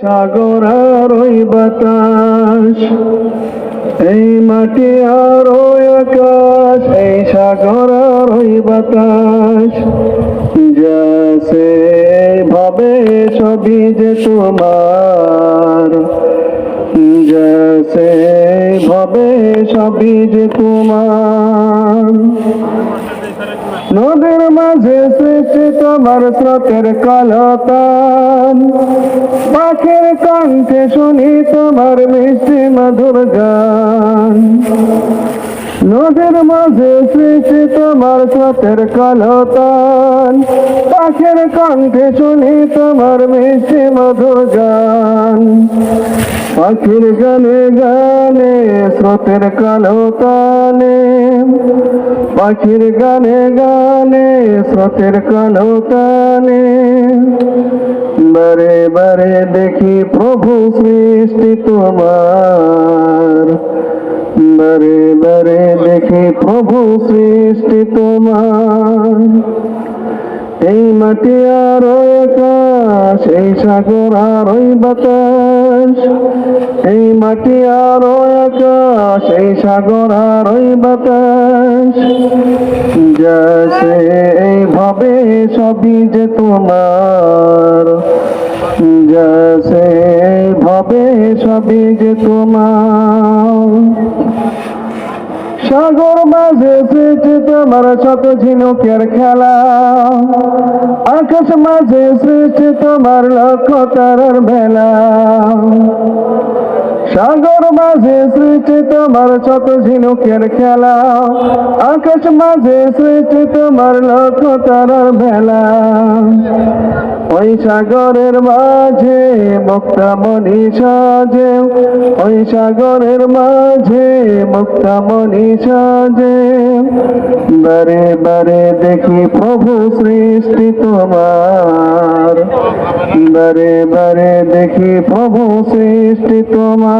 সাগর আর ওই বাতাস, এই মাটি আর ওই আকাশ, এই সাগর আর ওই বাতাস, যাছে ভাবে সবই যে তোমার, যাছে ভাবে সবই যে তোমার। নদীর মাঝে সৃষ্টি তোমার স্রোতের কলতান, পাখির কণ্ঠে শুনি তোমার মিষ্টি মধুর গান। নদীর মাঝে সৃষ্টি তোমার স্রোতের কলতান, পাখির কণ্ঠে শুনি তোমার মিষ্টি মধুর গান। পাখির গানে গানে স্রোতের কলতানে, পাখির গানে গানে স্রোতের কলতানে, বারে বারে দেখি প্রভু সৃষ্টি তোমার, বারে বারে দেখি প্রভু সৃষ্টি তোমার। এই মাটি আর ওই আকাশ, এই সাগর আর ওই বাতাস, এই মাটি আর ওই আকাশ, এই সাগর আর ওই বাতাস, যাছে এইভাবে সবই যে তোমার, যাছে এইভাবে সবই যে তোমার। সাগর মাঝে সৃষ্টি তোমার শত ঝিনুকের খেলা, আকাশ মাঝে সৃষ্টি তোমার লক্ষ তারার বেলা। সাগর মাঝে সৃষ্টি তোমার শত ঝিনুকের খেলা, আকাশ মাঝে সৃষ্টি তোমার লক্ষ তারার বেলা। ওই সাগরের মাঝে মুক্তামণি সাজে, ওই সাগরের মাঝে মুক্তামণি সাজে, বারে বারে দেখি প্রভু সৃষ্টি তোমার, বারে বারে দেখি প্রভু সৃষ্টি তোমার।